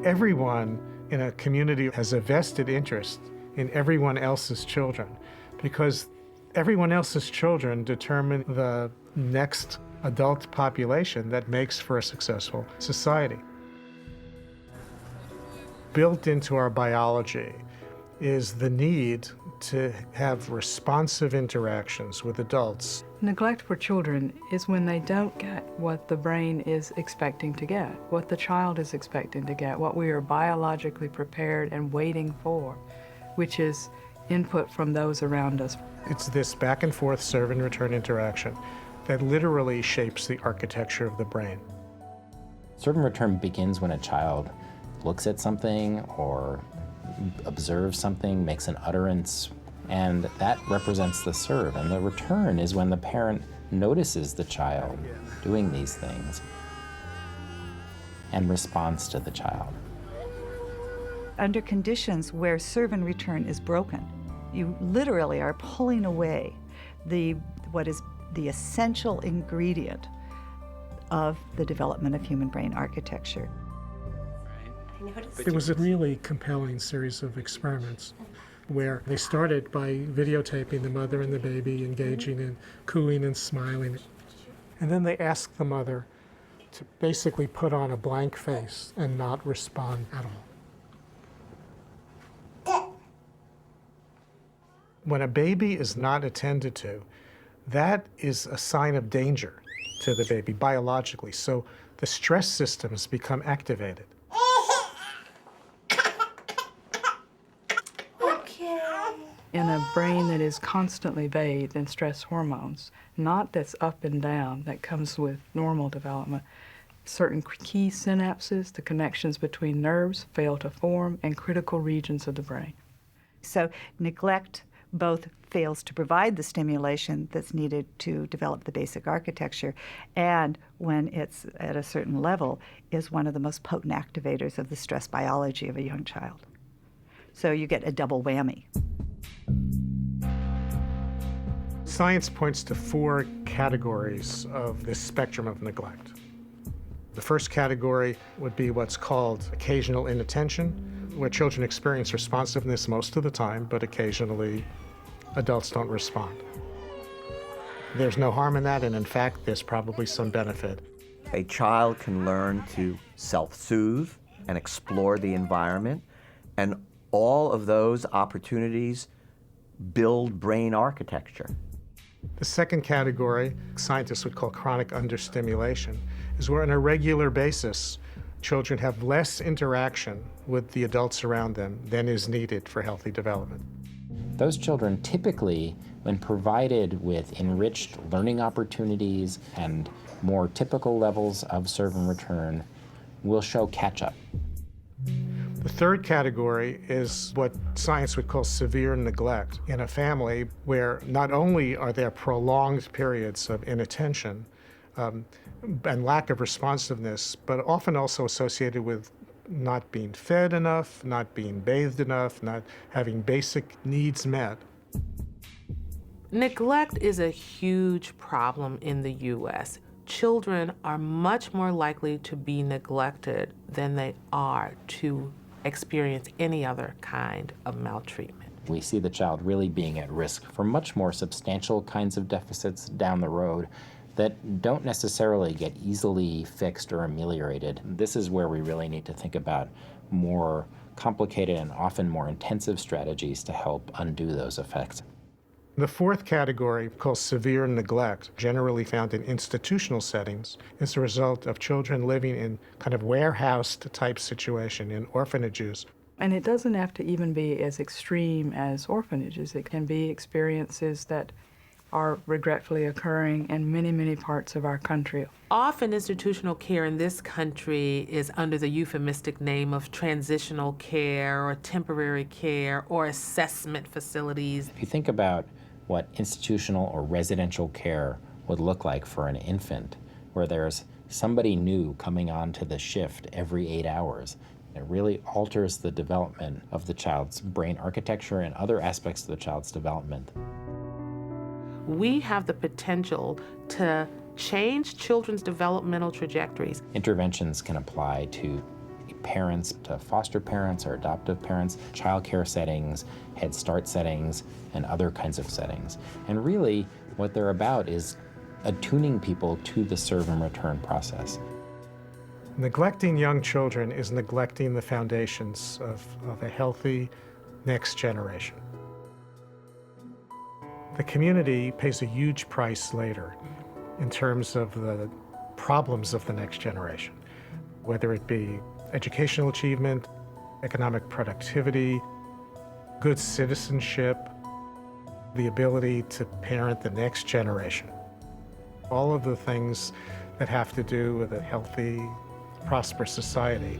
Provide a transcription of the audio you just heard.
Everyone in a community has a vested interest in everyone else's children because everyone else's children determine the next adult population that makes for a successful society. Built into our biology is the need to have responsive interactions with adults. Neglect for children is when they don't get what the brain is expecting to get, what the child is expecting to get, what we are biologically prepared and waiting for, which is input from those around us. It's this back and forth serve and return interaction that literally shapes the architecture of the brain. Serve and return begins when a child looks at something or observes something, makes an utterance, and that represents the serve. And the return is when the parent notices the child doing these things and responds to the child. Under conditions where serve and return is broken, you literally are pulling away what is the essential ingredient of the development of human brain architecture. It was a really compelling series of experiments where they started by videotaping the mother and the baby engaging in cooing and smiling. And then they asked the mother to basically put on a blank face and not respond at all. When a baby is not attended to, that is a sign of danger to the baby biologically. So the stress systems become activated. In a brain that is constantly bathed in stress hormones, not that's up and down, that comes with normal development, certain key synapses, the connections between nerves, fail to form, and critical regions of the brain. So neglect both fails to provide the stimulation that's needed to develop the basic architecture, and when it's at a certain level, is one of the most potent activators of the stress biology of a young child. So you get a double whammy. Science points to 4 categories of this spectrum of neglect. The first category would be what's called occasional inattention, where children experience responsiveness most of the time, but occasionally adults don't respond. There's no harm in that, and in fact, there's probably some benefit. A child can learn to self-soothe and explore the environment, and all of those opportunities build brain architecture. The second category, scientists would call chronic understimulation, is where on a regular basis, children have less interaction with the adults around them than is needed for healthy development. Those children typically, when provided with enriched learning opportunities and more typical levels of serve and return, will show catch-up. The third category is what science would call severe neglect in a family where not only are there prolonged periods of inattention and lack of responsiveness, but often also associated with not being fed enough, not being bathed enough, not having basic needs met. Neglect is a huge problem in the U.S. Children are much more likely to be neglected than they are to experience any other kind of maltreatment. We see the child really being at risk for much more substantial kinds of deficits down the road that don't necessarily get easily fixed or ameliorated. This is where we really need to think about more complicated and often more intensive strategies to help undo those effects. The fourth category, called severe neglect, generally found in institutional settings, is a result of children living in kind of warehoused type situation in orphanages. And it doesn't have to even be as extreme as orphanages. It can be experiences that are regretfully occurring in many, many parts of our country. Often institutional care in this country is under the euphemistic name of transitional care or temporary care or assessment facilities. If you think about what institutional or residential care would look like for an infant, where there's somebody new coming onto the shift every 8 hours, it really alters the development of the child's brain architecture and other aspects of the child's development. We have the potential to change children's developmental trajectories. Interventions can apply to parents to foster parents or adoptive parents, child care settings, Head Start settings, and other kinds of settings. And really, what they're about is attuning people to the serve and return process. Neglecting young children is neglecting the foundations of a healthy next generation. The community pays a huge price later in terms of the problems of the next generation, whether it be educational achievement, economic productivity, good citizenship, the ability to parent the next generation. All of the things that have to do with a healthy, prosperous society.